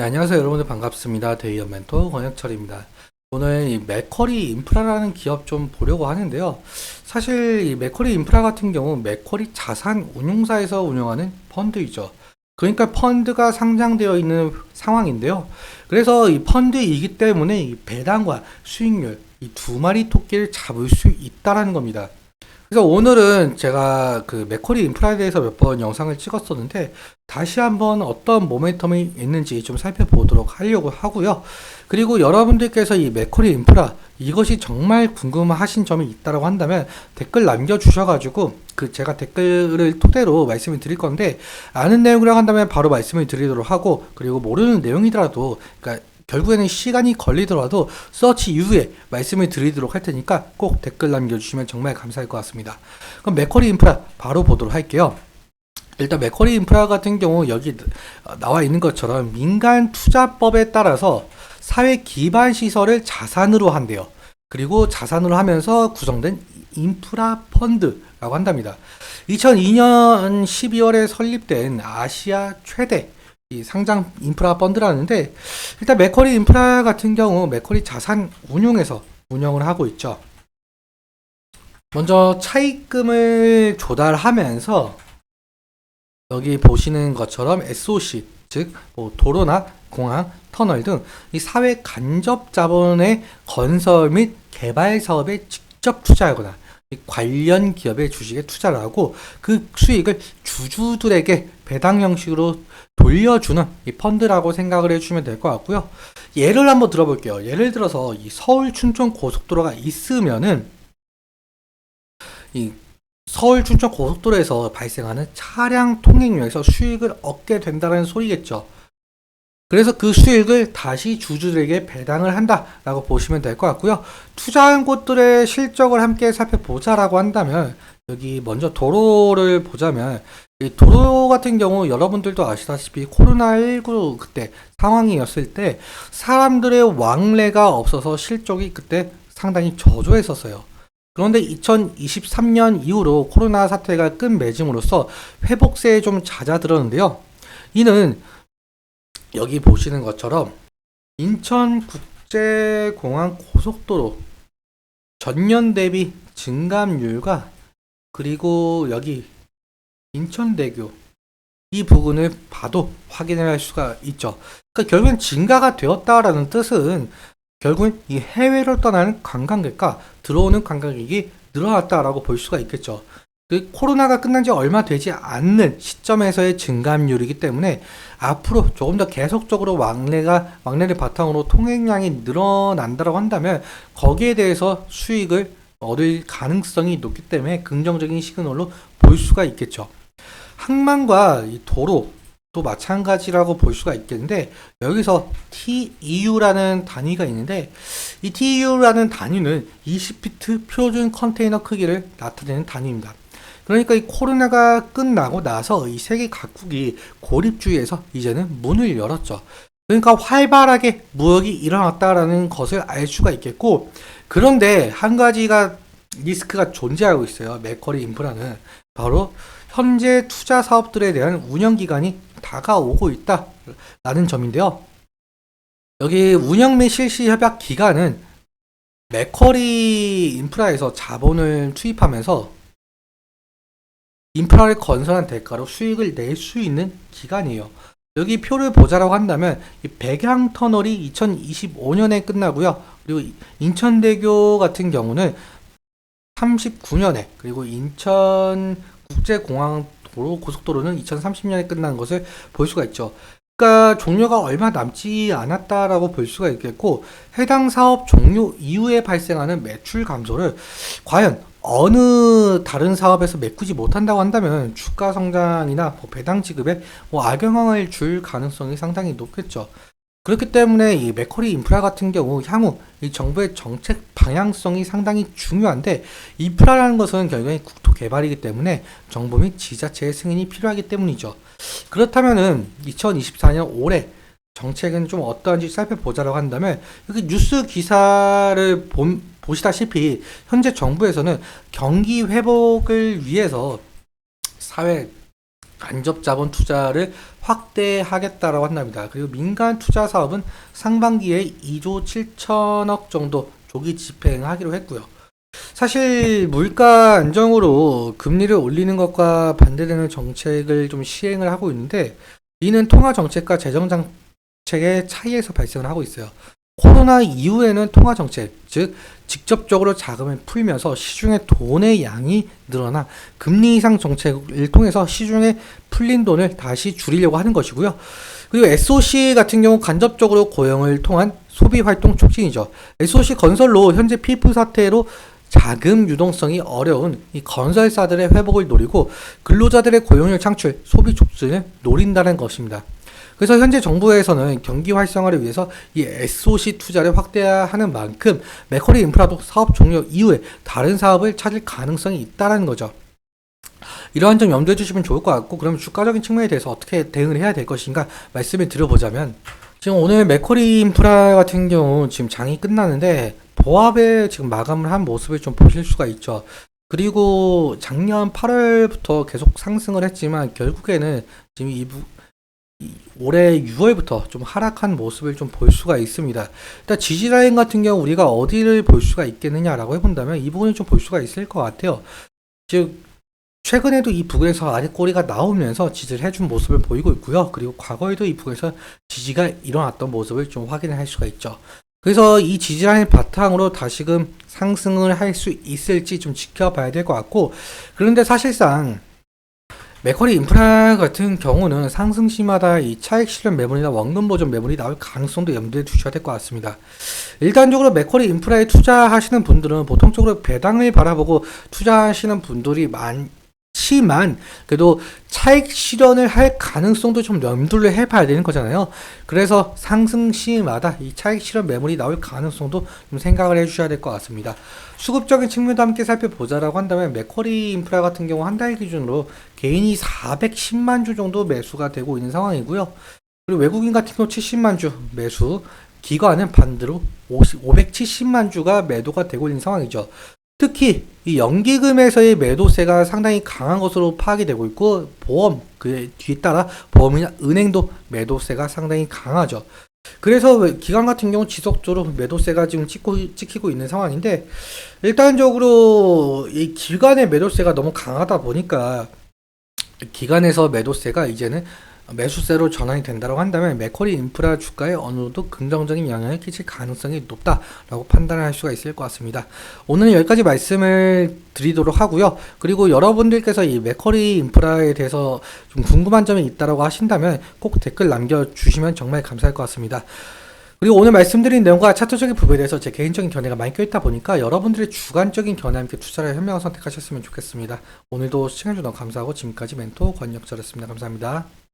네, 안녕하세요. 여러분들 반갑습니다. 데이어 멘토 권혁철입니다. 오늘 이 맥쿼리 인프라라는 기업 좀 보려고 하는데요. 사실 이 맥쿼리 인프라 같은 경우 맥쿼리 자산 운용사에서 운영하는 펀드이죠. 그러니까 펀드가 상장되어 있는 상황인데요. 그래서 이 펀드이기 때문에 이 배당과 수익률 이 두 마리 토끼를 잡을 수 있다라는 겁니다. 그래서 오늘은 제가 그 맥쿼리 인프라에 대해서 몇 번 영상을 찍었었는데 다시 한번 어떤 모멘텀이 있는지 좀 살펴보도록 하려고 하고요. 그리고 여러분들께서 이 맥쿼리 인프라 이것이 정말 궁금하신 점이 있다고 한다면 댓글 남겨주셔가지고 그 제가 댓글을 토대로 말씀을 드릴 건데 아는 내용이라고 한다면 바로 말씀을 드리도록 하고 그리고 모르는 내용이더라도 그러니까 결국에는 시간이 걸리더라도 서치 이후에 말씀을 드리도록 할 테니까 꼭 댓글 남겨주시면 정말 감사할 것 같습니다. 그럼 맥쿼리 인프라 바로 보도록 할게요. 일단 맥쿼리 인프라 같은 경우 여기 나와 있는 것처럼 민간 투자법에 따라서 사회 기반 시설을 자산으로 한대요. 그리고 자산으로 하면서 구성된 인프라 펀드라고 한답니다. 2002년 12월에 설립된 아시아 최대 이 상장 인프라 펀드라는데 일단 맥쿼리 인프라 같은 경우 맥쿼리 자산 운용에서 운영을 하고 있죠. 먼저 차입금을 조달하면서 여기 보시는 것처럼 SOC 즉 뭐 도로나 공항, 터널 등 이 사회 간접 자본의 건설 및 개발 사업에 직접 투자하거나 관련 기업의 주식에 투자를 하고 그 수익을 주주들에게 배당 형식으로 돌려주는 이 펀드라고 생각을 해주시면 될 것 같고요. 예를 한번 들어볼게요. 예를 들어서 이 서울 춘천 고속도로가 있으면은 이 서울 춘천 고속도로에서 발생하는 차량 통행료에서 수익을 얻게 된다는 소리겠죠. 그래서 그 수익을 다시 주주들에게 배당을 한다라고 보시면 될 것 같고요. 투자한 곳들의 실적을 함께 살펴보자라고 한다면 여기 먼저 도로를 보자면 이 도로 같은 경우 여러분들도 아시다시피 코로나19 그때 상황이었을 때 사람들의 왕래가 없어서 실적이 그때 상당히 저조했었어요. 그런데 2023년 이후로 코로나 사태가 끝맺음으로써 회복세에 좀 잦아들었는데요. 이는 여기 보시는 것처럼 인천국제공항 고속도로 전년 대비 증감률과 그리고 여기 인천대교 이 부분을 봐도 확인을 할 수가 있죠. 그러니까 결국엔 증가가 되었다라는 뜻은 결국은 이 해외를 떠나는 관광객과 들어오는 관광객이 늘어났다라고 볼 수가 있겠죠. 그 코로나가 끝난 지 얼마 되지 않는 시점에서의 증감률이기 때문에 앞으로 조금 더 계속적으로 왕래를 바탕으로 통행량이 늘어난다고 한다면 거기에 대해서 수익을 얻을 가능성이 높기 때문에 긍정적인 시그널로 볼 수가 있겠죠. 항만과 이 도로도 마찬가지라고 볼 수가 있겠는데 여기서 TEU라는 단위가 있는데 이 TEU라는 단위는 20피트 표준 컨테이너 크기를 나타내는 단위입니다. 그러니까 이 코로나가 끝나고 나서 이 세계 각국이 고립주의에서 이제는 문을 열었죠. 그러니까 활발하게 무역이 일어났다라는 것을 알 수가 있겠고 그런데 한 가지가 리스크가 존재하고 있어요. 맥쿼리 인프라는 바로 현재 투자 사업들에 대한 운영 기간이 다가오고 있다라는 점인데요. 여기 운영 및 실시 협약 기간은 맥쿼리 인프라에서 자본을 투입하면서 인프라를 건설한 대가로 수익을 낼 수 있는 기간이에요. 여기 표를 보자라고 한다면 이 백양 터널이 2025년에 끝나고요. 그리고 인천대교 같은 경우는 39년에 그리고 인천국제공항 도로 고속도로는 2030년에 끝난 것을 볼 수가 있죠. 그러니까 종료가 얼마 남지 않았다라고 볼 수가 있겠고 해당 사업 종료 이후에 발생하는 매출 감소를 과연 어느 다른 사업에서 메꾸지 못한다고 한다면 주가 성장이나 배당 지급에 악영향을 줄 가능성이 상당히 높겠죠. 그렇기 때문에 이 맥쿼리 인프라 같은 경우 향후 이 정부의 정책 방향성이 상당히 중요한데 인프라라는 것은 결국에 국토 개발이기 때문에 정부 및 지자체의 승인이 필요하기 때문이죠. 그렇다면은 2024년 올해 정책은 좀 어떠한지 살펴보자라고 한다면 여기 뉴스 기사를 보시다시피 현재 정부에서는 경기 회복을 위해서 사회 간접 자본 투자를 확대하겠다라고 한답니다. 그리고 민간 투자 사업은 상반기에 2조 7천억 정도 조기 집행하기로 했고요. 사실 물가 안정으로 금리를 올리는 것과 반대되는 정책을 좀 시행을 하고 있는데, 이는 통화 정책과 재정 정책의 차이에서 발생을 하고 있어요. 코로나 이후에는 통화 정책, 즉 직접적으로 자금을 풀면서 시중에 돈의 양이 늘어나 금리 인상 정책을 통해서 시중에 풀린 돈을 다시 줄이려고 하는 것이고요. 그리고 SOC 같은 경우 간접적으로 고용을 통한 소비 활동 촉진이죠. SOC 건설로 현재 피부 사태로 자금 유동성이 어려운 이 건설사들의 회복을 노리고 근로자들의 고용률 창출, 소비 촉진을 노린다는 것입니다. 그래서 현재 정부에서는 경기 활성화를 위해서 이 SOC 투자를 확대하는 만큼 맥쿼리 인프라도 사업 종료 이후에 다른 사업을 찾을 가능성이 있다는 거죠. 이러한 점 염두해 주시면 좋을 것 같고, 그럼 주가적인 측면에 대해서 어떻게 대응을 해야 될 것인가 말씀을 드려보자면, 지금 오늘 맥쿼리 인프라 같은 경우 지금 장이 끝나는데 보합에 지금 마감을 한 모습을 좀 보실 수가 있죠. 그리고 작년 8월부터 계속 상승을 했지만 결국에는 지금 올해 6월부터 좀 하락한 모습을 좀 볼 수가 있습니다. 일단 지지라인 같은 경우 우리가 어디를 볼 수가 있겠느냐라고 해본다면 이 부분을 좀 볼 수가 있을 것 같아요. 즉 최근에도 이 부근에서 아랫꼬리가 나오면서 지지를 해준 모습을 보이고 있고요. 그리고 과거에도 이 부근에서 지지가 일어났던 모습을 좀 확인을 할 수가 있죠. 그래서 이 지지라인 바탕으로 다시금 상승을 할 수 있을지 좀 지켜봐야 될 것 같고, 그런데 사실상 맥쿼리 인프라 같은 경우는 상승 시마다 이 차익 실현 매물이나 원금 보전 매물이 나올 가능성도 염두에 두셔야 될 것 같습니다. 일단적으로 맥쿼리 인프라에 투자하시는 분들은 보통적으로 배당을 바라보고 투자하시는 분들이 많지만 그래도 차익 실현을 할 가능성도 좀 염두를 해봐야 되는 거잖아요. 그래서 상승 시마다 이 차익 실현 매물이 나올 가능성도 좀 생각을 해주셔야 될 것 같습니다. 수급적인 측면도 함께 살펴보자라고 한다면 맥쿼리 인프라 같은 경우 한 달 기준으로 개인이 410만 주 정도 매수가 되고 있는 상황이고요. 그리고 외국인 같은 경우 70만 주 매수, 기관은 반대로 570만 주가 매도가 되고 있는 상황이죠. 특히 이 연기금에서의 매도세가 상당히 강한 것으로 파악이 되고 있고, 보험 그 뒤따라 보험이나 은행도 매도세가 상당히 강하죠. 그래서 기관 같은 경우 지속적으로 매도세가 지금 찍히고 있는 상황인데, 일단적으로 이 기관의 매도세가 너무 강하다 보니까 기관에서 매도세가 이제는 매수세로 전환이 된다고 한다면 맥쿼리 인프라 주가에 어느 정도 긍정적인 영향을 끼칠 가능성이 높다라고 판단을 할 수가 있을 것 같습니다. 오늘은 여기까지 말씀을 드리도록 하고요. 그리고 여러분들께서 이 맥쿼리 인프라에 대해서 좀 궁금한 점이 있다라고 하신다면 꼭 댓글 남겨주시면 정말 감사할 것 같습니다. 그리고 오늘 말씀드린 내용과 차트적인 부분에 대해서 제 개인적인 견해가 많이 껴있다 보니까 여러분들의 주관적인 견해와 함께 투자를 현명한 선택하셨으면 좋겠습니다. 오늘도 시청해주셔서 감사하고 지금까지 멘토 권혁철이었습니다. 감사합니다.